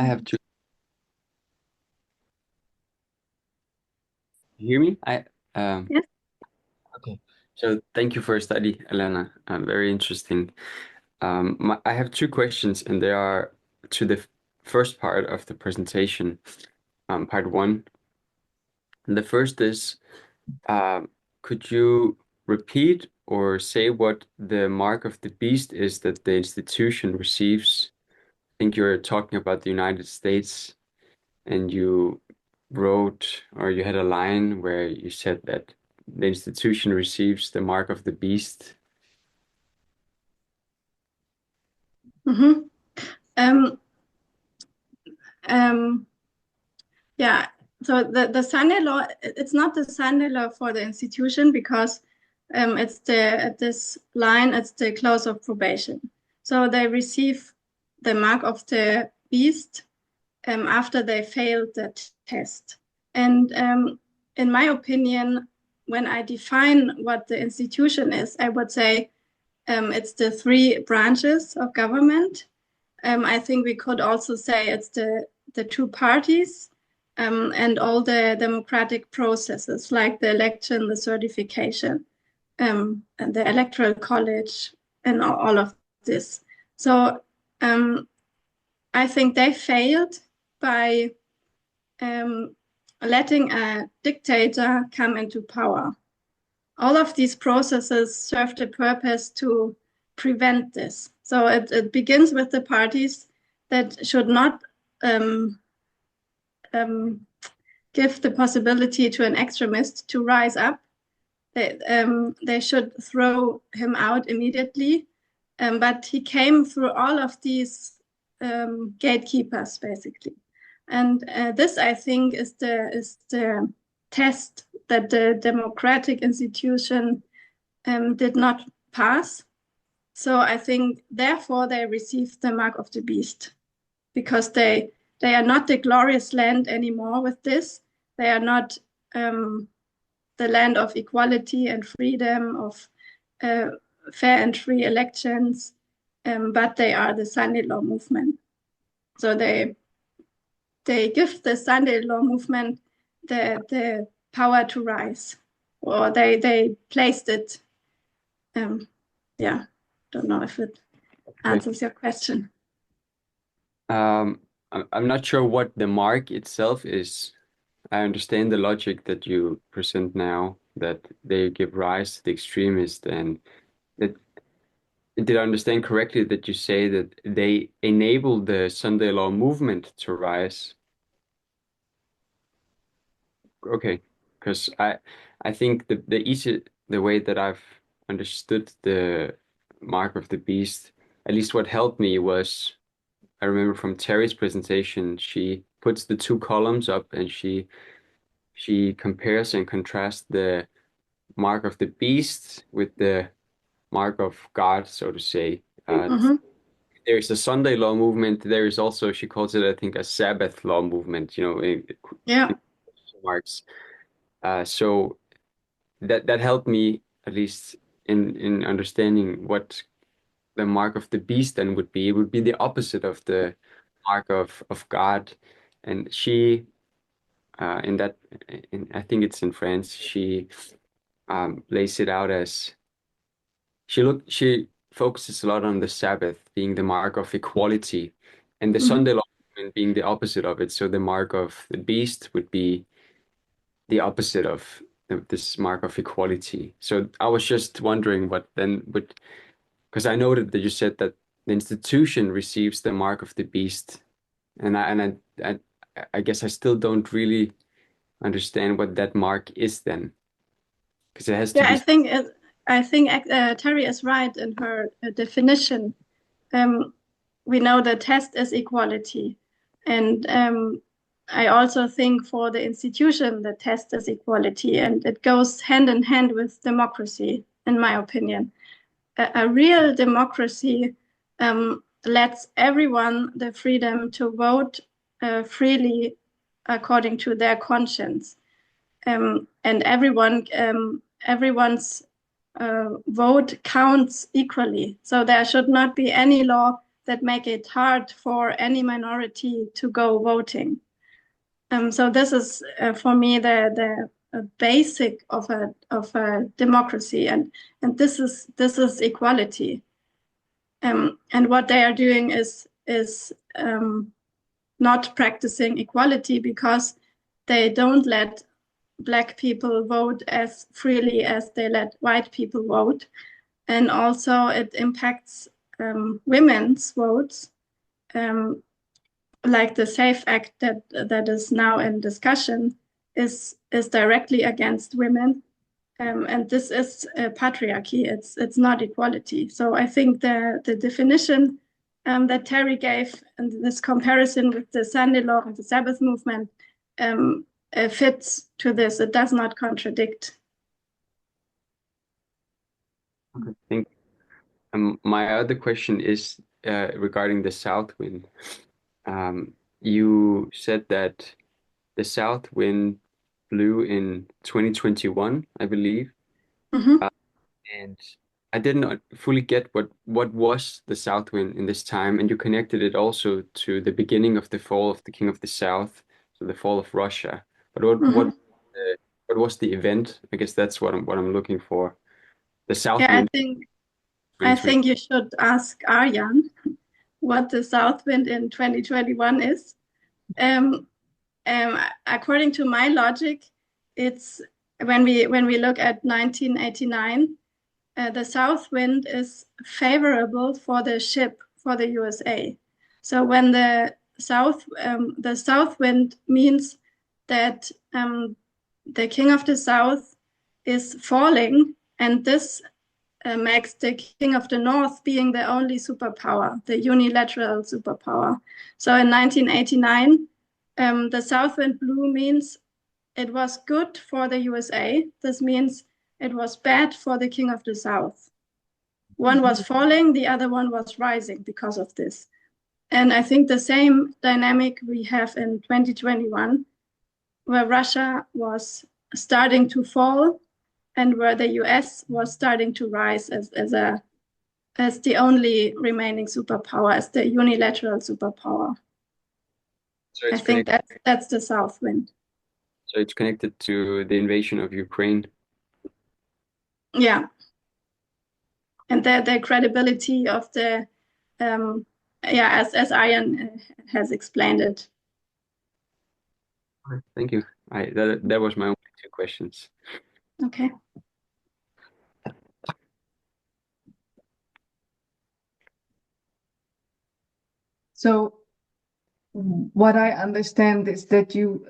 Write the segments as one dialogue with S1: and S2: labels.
S1: I have to hear me.
S2: Yes.
S1: Okay. So thank you for your study, Elena. Very interesting. I have two questions, and they are to the first part of the presentation, part one. And the first is, uh, could you repeat or say what the mark of the beast is that the institution receives? I think you're talking about the United States, and you wrote or you had a line where you said that the institution receives the mark of the beast.
S2: Mm-hmm. Um, um, yeah. So the Sunday law, it's not the Sunday law for the institution because it's at this line, it's the close of probation. So they receive the mark of the beast after they failed the test. And in my opinion, when I define what the institution is, I would say it's the three branches of government. I think we could also say it's the two parties and all the democratic processes like the election, the certification, and the electoral college, and all of this. So I think they failed by letting a dictator come into power. All of these processes serve the purpose to prevent this. So it begins with the parties that should not um, give the possibility to an extremist to rise up. They should throw him out immediately. But he came through all of these gatekeepers, basically. And this, I think, is the test that the democratic institution did not pass. So I think, therefore, they received the mark of the beast because they are not the glorious land anymore with this. They are not the land of equality and freedom, of fair and free elections, but they are the Sunday law movement. So they give the Sunday law movement the power to rise, or they placed it. Yeah, don't know if it
S1: Okay.
S2: answers your question.
S1: I'm not sure what the mark itself is. I understand the logic that you present now, that they give rise to the extremist, and that did I understand correctly that you say that they enable the Sunday law movement to rise? Okay, because I think the way that I've understood the mark of the beast, at least what helped me was I remember from Terry's presentation, she puts the two columns up and she compares and contrasts the mark of the beast with the mark of God, so to say.
S2: Mm-hmm.
S1: There's a Sunday law movement. There is also, she calls it, I think, a Sabbath law movement,
S2: Yeah.
S1: in marks. So that helped me at least in understanding what the mark of the beast then would be. It would be the opposite of the mark of God. And she in that I think it's in France, she lays it out as she focuses a lot on the Sabbath being the mark of equality and the
S2: Mm-hmm.
S1: Sunday law movement being the opposite of it. So the mark of the beast would be the opposite of this mark of equality. So I was just wondering what then would, because I noted that you said that the institution receives the mark of the beast, and I guess I still don't really understand what that mark is then, because it has to
S2: Yeah,
S1: be.
S2: I think Terry is right in her definition. Um, we know the test is equality, and I also think for the institution the test is equality, and it goes hand in hand with democracy, in my opinion. A real democracy lets everyone the freedom to vote freely according to their conscience, and everyone's vote counts equally. So there should not be any law that make it hard for any minority to go voting. So this is for me the basic of a democracy, and this is equality. And what they are doing is not practicing equality, because they don't let Black people vote as freely as they let white people vote. And also it impacts women's votes, like the SAFE Act that is now in discussion is directly against women. And this is patriarchy, it's not equality. So I think the definition that Terry gave, and this comparison with the Sunday law and the Sabbath movement, fits to this. It does not contradict.
S1: I think my other question is regarding the south wind. You said that the south wind blew in 2021, I believe.
S2: Mm-hmm.
S1: And I did not fully get what was the south wind in this time, and you connected it also to the beginning of the fall of the King of the South, so the fall of Russia. But what was the event? I guess that's what I'm looking for. The south
S2: Yeah,
S1: wind.
S2: I think you should ask Arjan what the south wind in 2021 is. According to my logic, it's when we look at 1989, the south wind is favorable for the ship for the USA. So when the south wind means that the King of the South is falling, and this makes the King of the North being the only superpower, the unilateral superpower. So in 1989, the south wind blew means it was good for the USA. This means it was bad for the King of the South. One was falling, the other one was rising because of this. And I think the same dynamic we have in 2021, where Russia was starting to fall and where the US was starting to rise as the only remaining superpower, as the unilateral superpower.
S1: So
S2: I think that's the south wind.
S1: So it's connected to the invasion of Ukraine.
S2: Yeah. And the credibility of the, as Arjan has explained it.
S1: Thank you. That was my only two questions.
S2: Okay.
S3: So what I understand is that you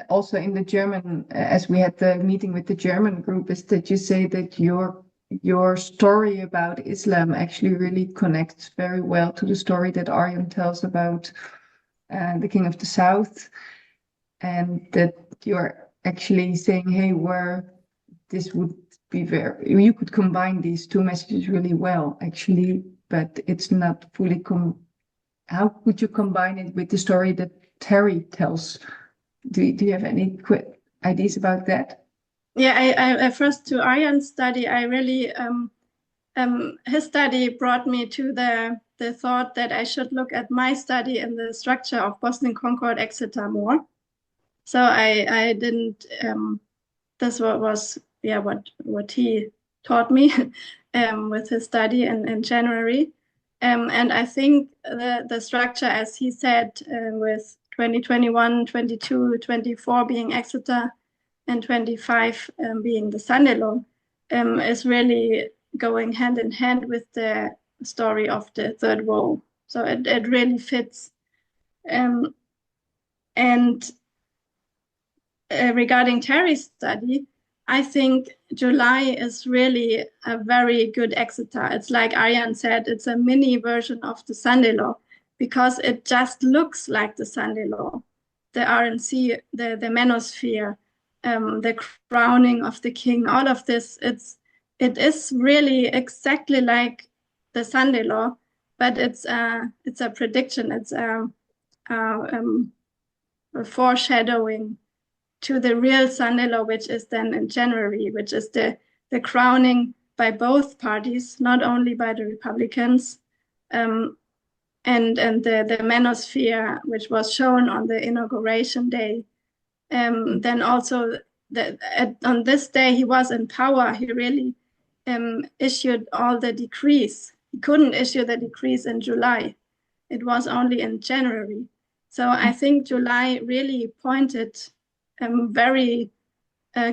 S3: also in the German, as we had the meeting with the German group, is that you say that your story about Islam actually really connects very well to the story that Arjan tells about the King of the South, and that you're actually saying, hey, where this would be you could combine these two messages really well, actually, but it's not fully how could you combine it with the story that Terry tells? Do you have any quick ideas about that?
S2: Yeah, I first to Arjan's study, I really, his study brought me to the thought that I should look at my study in the structure of Boston Concord Exeter more. So I didn't, this was what he taught me with his study in January. And I think the structure, as he said, with 2021, 22, 24 being Exeter, and 25 being the Sunday law, is really going hand in hand with the story of the third woe. So it really fits. And regarding Terry's study, I think July is really a very good Exeter. It's like Arjan said, it's a mini version of the Sunday law, because it just looks like the Sunday law. The RNC, the manosphere, the crowning of the king, all of this, it is really exactly like the Sunday law, but it's a prediction, it's a foreshadowing to the real Sunday law, which is then in January, which is the crowning by both parties, not only by the Republicans, and the manosphere, which was shown on the inauguration day. Then also on this day he was in power. He really issued all the decrees. He couldn't issue the decrees in July. It was only in January. So I think July really pointed very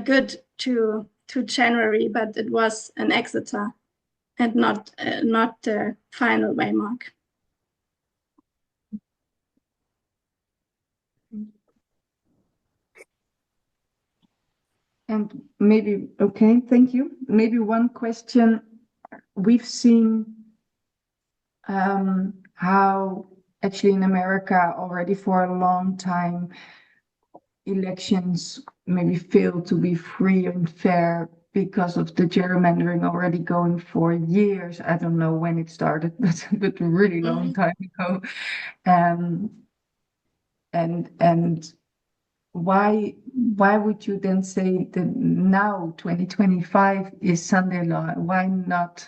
S2: good to January, but it was an Exeter and not the final waymark.
S3: And maybe, okay, thank you. Maybe one question. We've seen how actually in America already for a long time, elections maybe fail to be free and fair because of the gerrymandering already going for years. I don't know when it started, but a really long time ago. And why would you then say that now 2025 is Sunday law? Why not?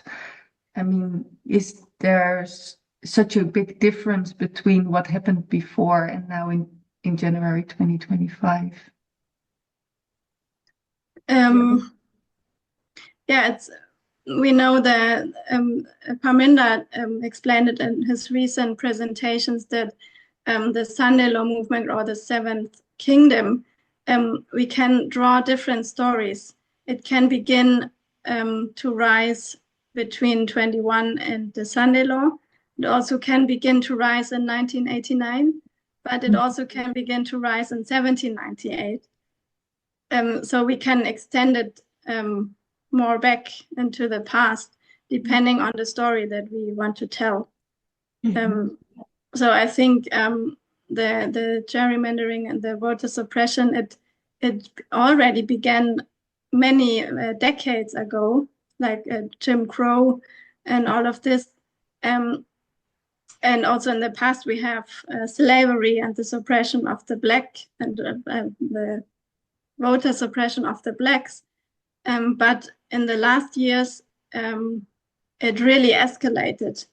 S3: I mean, is there such a big difference between what happened before and now in January 2025?
S2: Yeah, we know that Parminder explained it in his recent presentations that the Sunday Law movement or the Seventh Kingdom, we can draw different stories. It can begin to rise between 21 and the Sunday Law. It also can begin to rise in 1989, but it also can begin to rise in 1798. So we can extend it more back into the past, depending on the story that we want to tell. So I think the gerrymandering and the voter suppression, it already began many decades ago, like Jim Crow and all of this. And also in the past, we have slavery and the suppression of the black and the voter suppression of the blacks. But in the last years, it really escalated.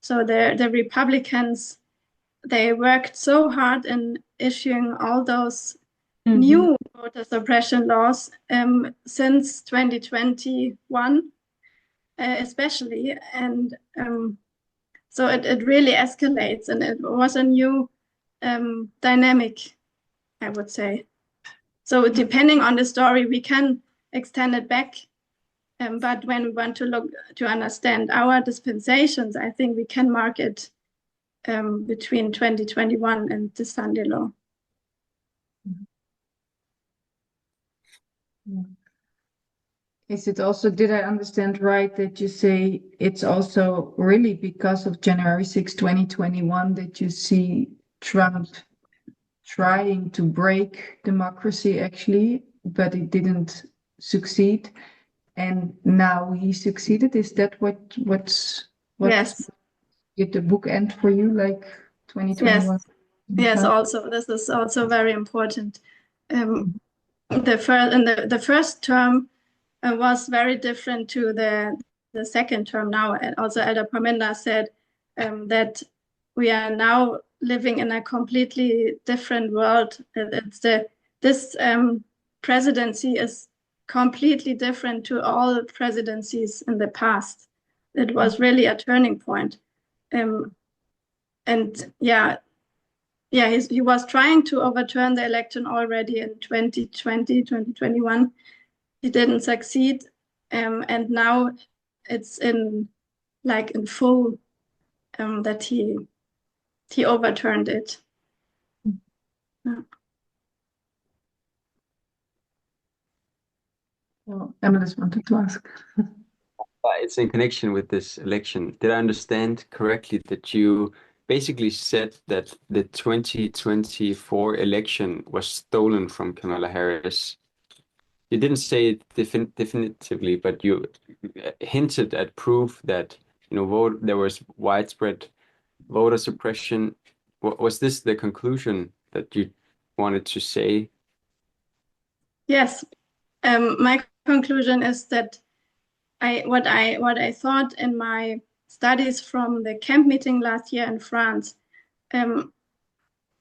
S2: So the Republicans, they worked so hard in issuing all those new voter suppression laws since 2021, especially. And so it really escalates, and it was a new dynamic, I would say. So depending on the story, we can extend it back. But when we want to look to understand our dispensations, I think we can mark it between 2021 and the Sunday Law.
S3: Is it also, did I understand right that you say it's also really because of January 6, 2021 that you see Trump trying to break democracy actually, but it didn't succeed, and now he succeeded? Is that what's
S2: Yes.
S3: Did the book end for you, like 2021?
S2: Yes, also this is also very important. The first term was very different to the second term now. And also Elder Parminder said that we are now living in a completely different world. This presidency is completely different to all presidencies in the past. It was really a turning point. And he was trying to overturn the election already in 2020, 2021. He didn't succeed. And now it's in full that he overturned it.
S3: Well, Emma just wanted to ask.
S1: It's in connection with this election. Did I understand correctly that you basically said that the 2024 election was stolen from Kamala Harris? You didn't say it definitively, but you hinted at proof that there was widespread voter suppression. Was this the conclusion that you wanted to say?
S2: Yes, my conclusion is that what I thought in my studies from the camp meeting last year in France,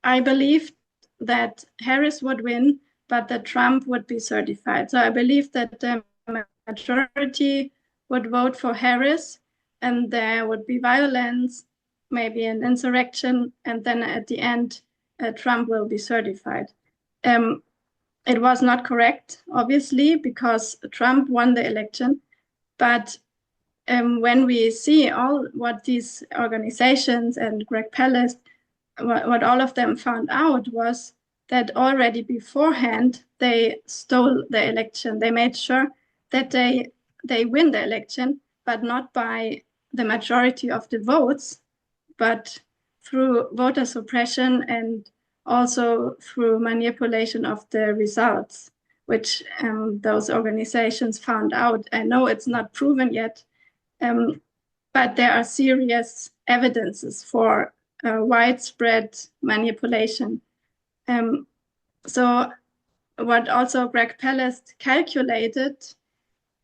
S2: I believed that Harris would win, but that Trump would be certified. So I believe that the majority would vote for Harris, and there would be violence, maybe an insurrection, and then at the end, Trump will be certified. It was not correct, obviously, because Trump won the election. But when we see all what these organizations and 𝘃𝗶𝗴𝗲𝗲𝗏, what all of them found out was that already beforehand, they stole the election. They made sure that they win the election, but not by the majority of the votes, but through voter suppression and also through manipulation of the results, which those organizations found out. I know it's not proven yet, but there are serious evidences for widespread manipulation. So what also 𝘃𝗶𝗴𝗲𝗏 calculated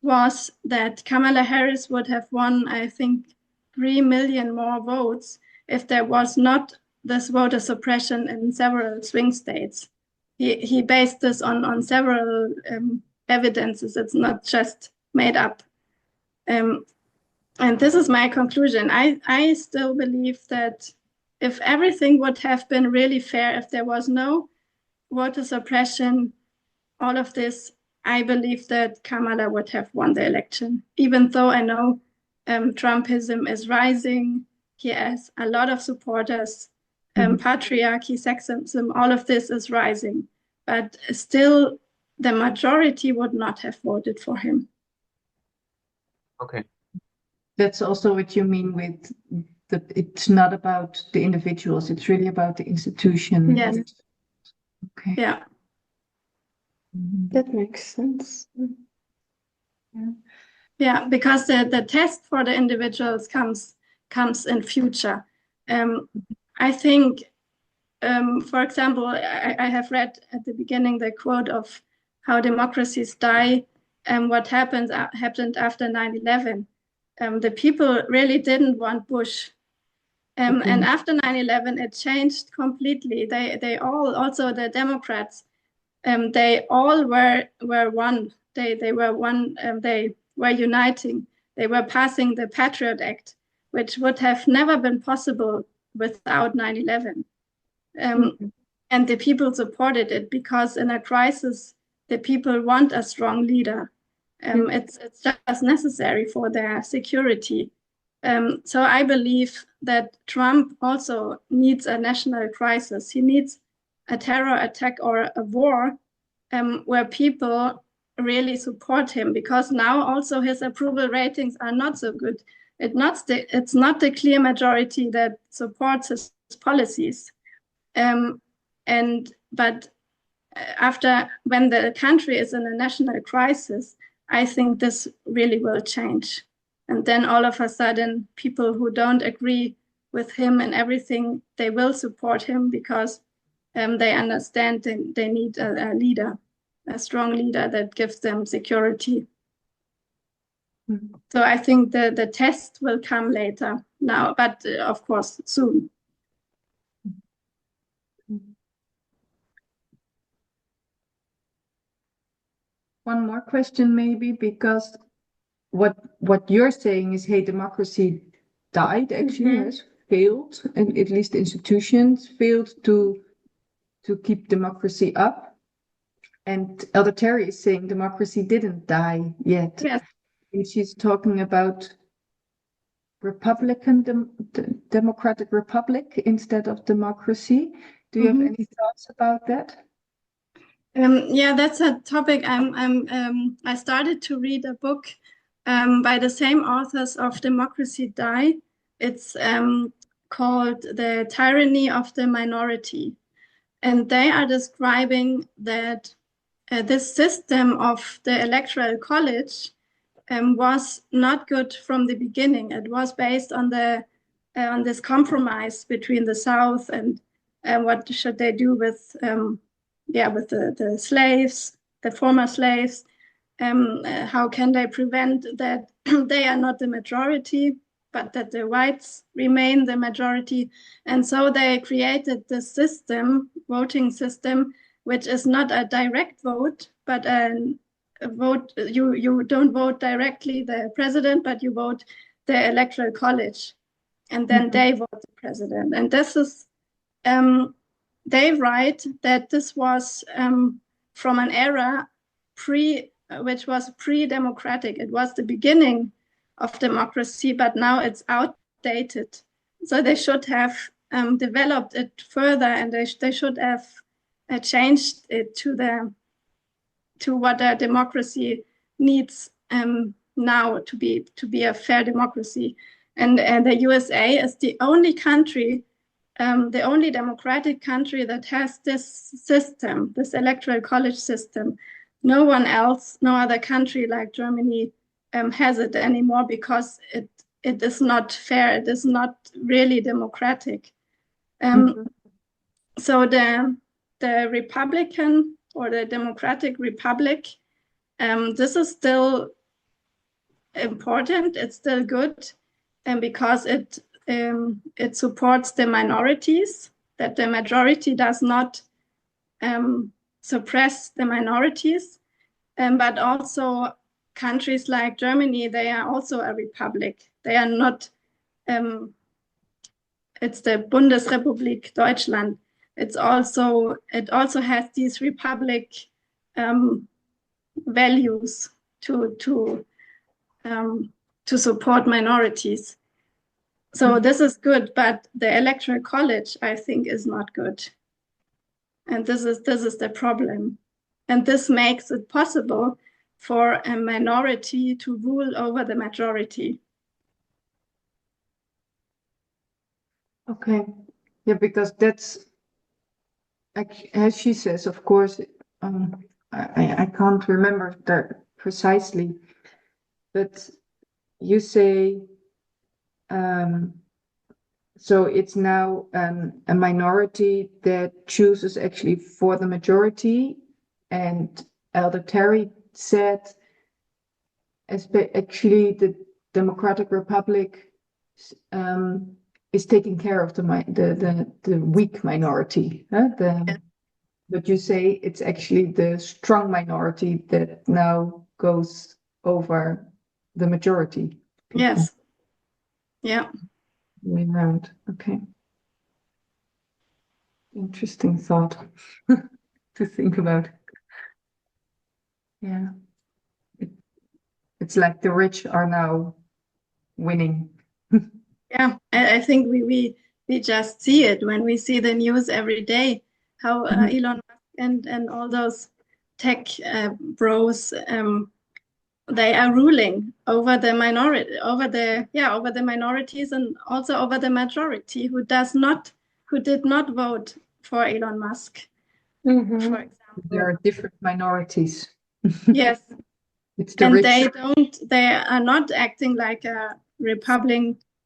S2: was that Kamala Harris would have won, I think, 3 million more votes if there was not this voter suppression in several swing states. He based this on several evidences. It's not just made up. And this is my conclusion. I still believe that if everything would have been really fair, if there was no voter suppression, all of this, I believe that Kamala would have won the election, even though I know Trumpism is rising. He has a lot of supporters. Patriarchy, sexism, all of this is rising. But still, the majority would not have voted for him.
S1: Okay.
S3: That's also what you mean with it's not about the individuals, it's really about the institution.
S2: Yes.
S3: Okay.
S2: Yeah.
S4: That makes sense.
S2: Yeah, because the test for the individuals comes in future. I think, for example, I have read at the beginning the quote of how democracies die and what happened after 9/11. The people really didn't want Bush. And after 9/11, it changed completely. They all, also the Democrats, they all were one. They were one. They were uniting. They were passing the Patriot Act, which would have never been possible without 9/11. And the people supported it because in a crisis, the people want a strong leader. It's just necessary for their security. So I believe that Trump also needs a national crisis. He needs a terror attack or a war where people really support him, because now also his approval ratings are not so good. It's not the clear majority that supports his policies. But after, when the country is in a national crisis, I think this really will change. And then all of a sudden, people who don't agree with him and everything, they will support him because they understand they need a leader, a strong leader that gives them security. So I think the test will come later now, but of course, soon.
S3: One more question maybe, because what you're saying is, hey, democracy died, actually, has failed, and at least institutions failed to keep democracy up. And 𝘃𝗏𝗴𝗏𝗏 is saying democracy didn't die yet.
S2: Yes.
S3: And she's talking about democratic republic instead of democracy. Do you have any thoughts about that?
S2: Yeah, that's a topic. I started to read a book by the same authors of Democracy Die. It's called The Tyranny of the Minority. And they are describing that this system of the Electoral College was not good from the beginning. It was based on this compromise between the South and what should they do with the slaves, the former slaves. How can they prevent that they are not the majority? but that the whites remain the majority. And so they created the system, voting system, which is not a direct vote, but a vote. You don't vote directly the president, but you vote the electoral college, and then they vote the president. And this is, they write that this was from an era which was pre-democratic. It was the beginning of democracy, but now it's outdated. So they should have developed it further, and they should have changed it to what a democracy needs now to be a fair democracy. And the USA is the only country, the only democratic country that has this system, this electoral college system. No one else, no other country like Germany has it anymore, because it is not fair. It is not really democratic. So the Republican or the Democratic Republic, this is still important. It's still good, and because it supports the minorities, that the majority does not suppress the minorities, but also countries like Germany, they are also a republic. They are not, it's the Bundesrepublik Deutschland. It also has these republic values to support minorities. So this is good, but the electoral college, I think, is not good. And this is the problem. And this makes it possible for a minority to rule over the majority.
S3: Okay. Yeah, because that's, as she says, of course, I can't remember that precisely, but you say, so it's now a minority that chooses actually for the majority, and 𝗟𝗏 said, actually the Democratic Republic is taking care of the weak minority. But you say it's actually the strong minority that now goes over the majority.
S2: Yes. Yeah.
S3: Way around. Okay. Interesting thought to think about. Yeah. It's like the rich are now winning.
S2: Yeah, I think we just see it when we see the news every day, how Elon Musk and all those tech bros, they are ruling over the minority, over the minorities, and also over the majority who did not vote for Elon Musk, for example.
S3: There are different minorities.
S2: Yes.
S3: It's the
S2: And
S3: rich.
S2: they are not acting like a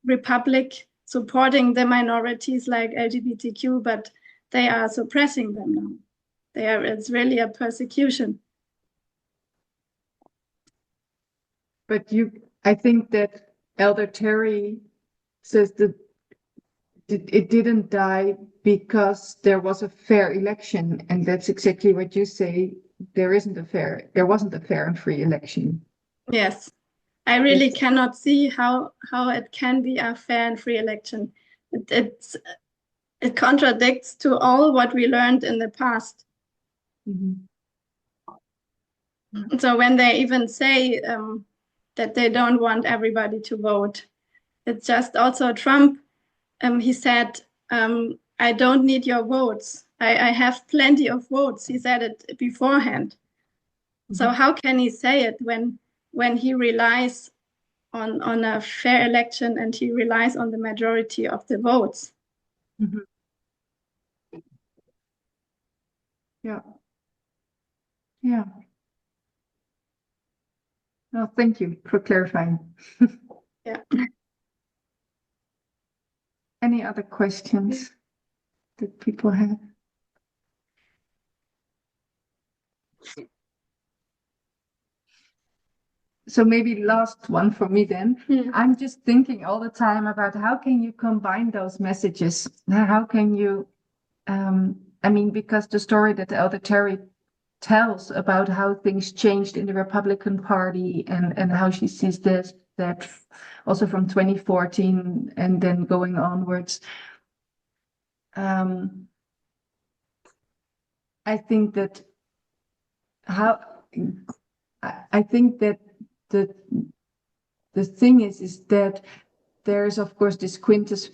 S2: republic supporting the minorities like LGBTQ, but they are suppressing them now. It's really a persecution.
S3: But I think that 𝗟𝗏 says that it didn't die because there was a fair election, and that's exactly what you say. There wasn't a fair and free election.
S2: Yes, I really cannot see how it can be a fair and free election. It contradicts to all what we learned in the past. So when they even say that they don't want everybody to vote, it's just also Trump. He said, I don't need your votes. I have plenty of votes. He said it beforehand. So how can he say it when he relies on a fair election and he relies on the majority of the votes?
S3: Yeah. Yeah. Well, thank you for clarifying.
S2: Yeah.
S3: Any other questions that people have? so maybe last one for me then. I'm just thinking all the time about how can you combine those messages? How can you, I mean, because the story that Elder Terry tells about how things changed in the Republican Party and how she sees that also from 2014 and then going onwards. I think that the thing is that there's of course this Quintus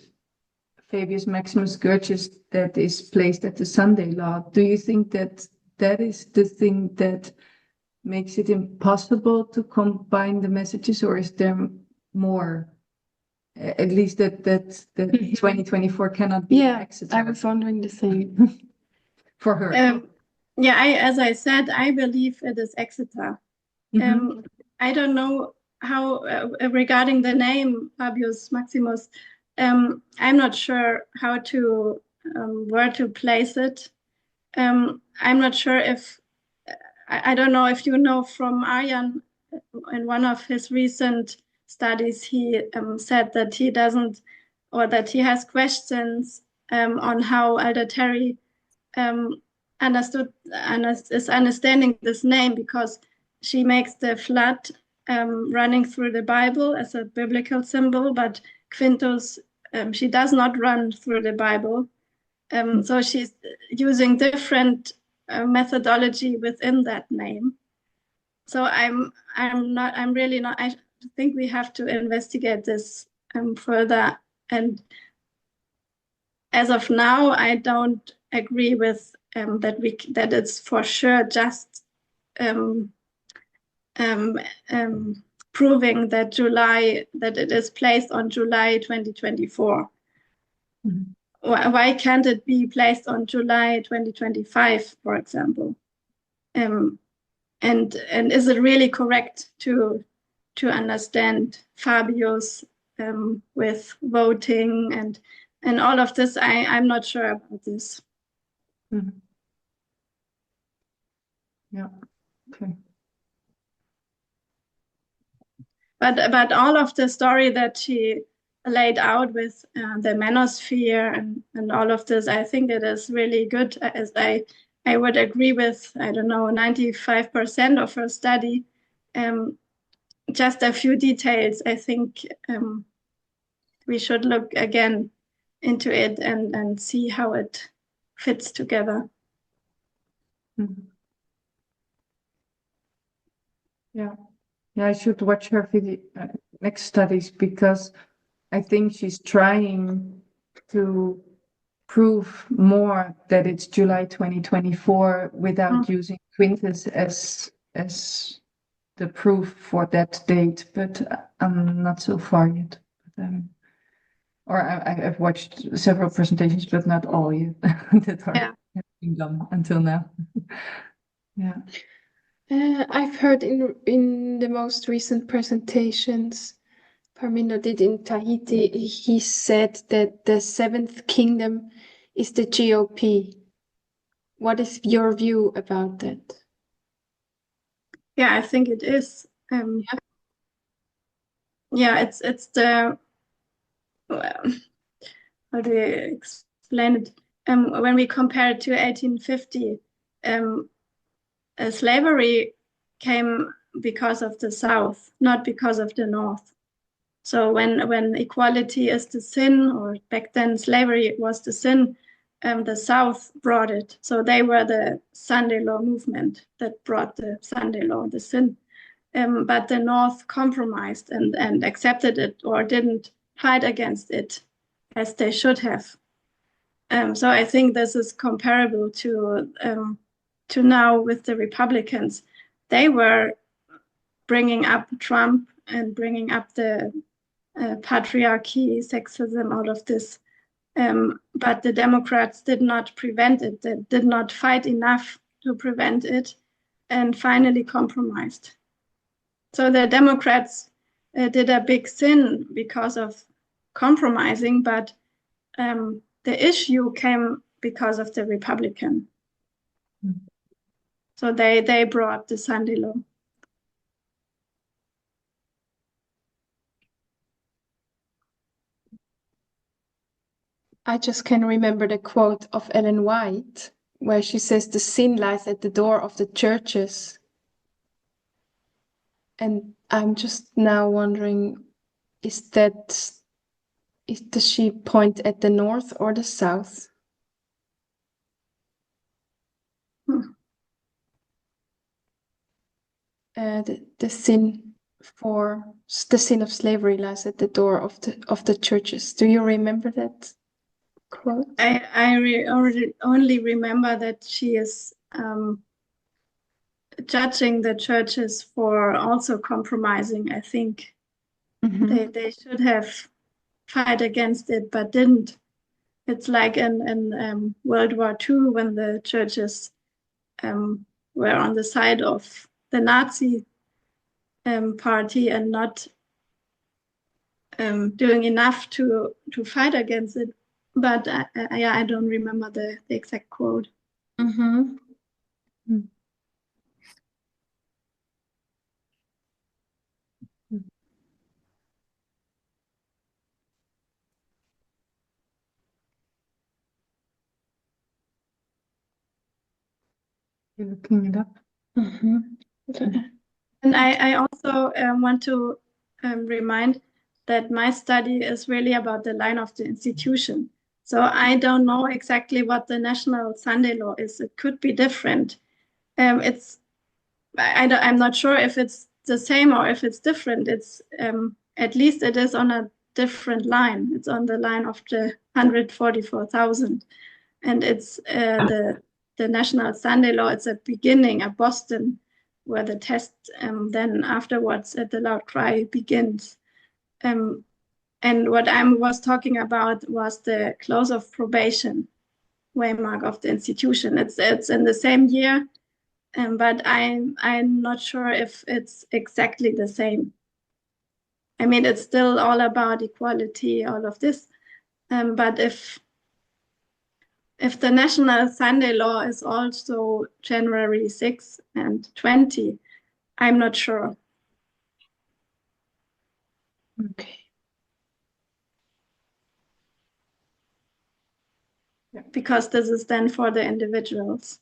S3: Fabius Maximus Curtius that is placed at the Sunday law. Do you think that that is the thing that makes it impossible to combine the messages, or is there more? At least that 2024 cannot be Exeter.
S4: I was wondering the same.
S3: For her.
S2: As I said, I believe it is Exeter. I don't know how regarding the name Fabius Maximus. I'm not sure how to where to place it. I'm not sure if I don't know if you know from Arjan in one of his recent studies, he said that he doesn't, or that he has questions on how Elder Terry is understanding this name, because she makes the flood running through the Bible as a biblical symbol, but Quintus, she does not run through the Bible. So she's using different methodology within that name. So I'm really not, I think we have to investigate this further. And as of now, I don't agree with that it's for sure just proving that it is placed on July 2024. Why can't it be placed on July 2025, for example? And is it really correct to understand Fabius with voting and all of this? I'm not sure about this.
S3: Yeah. Okay.
S2: But all of the story that she laid out with the manosphere and all of this, I think it is really good. As I would agree with, I don't know, 95% of her study. Just a few details, I think we should look again into it and see how it fits together.
S3: Yeah, I should watch her video, next studies, because I think she's trying to prove more that it's July 2024 without using Quintus as the proof for that date, but I'm not so far yet. Or I've watched several presentations, but not all yet that have been done until now. Yeah.
S4: I've heard in the most recent presentations, Parminder did in Tahiti, he said that the seventh kingdom is the GOP. What is your view about that?
S2: Yeah, I think it is. It's the, how do you explain it? When we compare it to 1850, slavery came because of the South, not because of the North. So when equality is the sin, or back then slavery was the sin, the South brought it. So they were the Sunday law movement that brought the Sunday law, the sin. But the North compromised and accepted it, or didn't fight against it as they should have. So I think this is comparable to now with the Republicans. They were bringing up Trump and bringing up the patriarchy, sexism, all of this. But the Democrats did not prevent it. They did not fight enough to prevent it, and finally compromised. So the Democrats did a big sin because of compromising, but the issue came because of the Republican. So they brought the Sunday law.
S4: I just can remember the quote of Ellen White, where she says the sin lies at the door of the churches. And I'm just now wondering, does she point at the north or the south? The sin of slavery lies at the door of the churches. Do you remember that quote?
S2: I only remember that she is judging the churches for also compromising. I think they should have fight against it, but didn't. It's like in World War II when the churches were on the side of the Nazi party and not doing enough to fight against it. But I don't remember the exact quote.
S3: You're looking it up.
S2: And I also want to remind that my study is really about the line of the institution. So I don't know exactly what the national Sunday law is. It could be different. I'm not sure if it's the same or if it's different. It's at least it is on a different line. It's on the line of the 144,000, and it's the national Sunday law. It's a beginning, a Boston, where the test then afterwards at the loud cry begins. And what I was talking about was the close of probation waymark of the institution. It's in the same year, but I'm not sure if it's exactly the same. I mean, it's still all about equality, all of this. But if the national Sunday law is also January 6 and 20, I'm not sure.
S4: Okay.
S2: Because this is then for the individuals.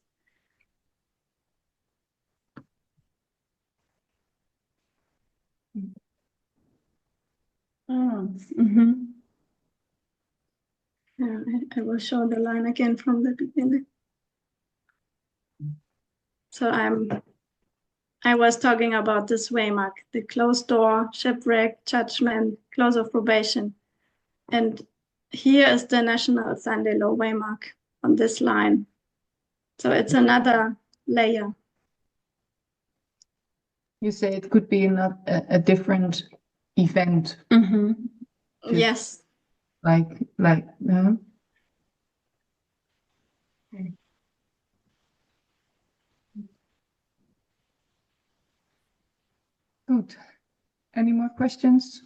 S2: Yeah, I will show the line again from the beginning. So I was talking about this waymark, the closed door, shipwreck, judgment, close of probation. And here is the national Sunday law waymark on this line. So it's another layer.
S3: You say it could be a different event.
S2: Yes.
S3: Like no? Okay. Good. Any more questions?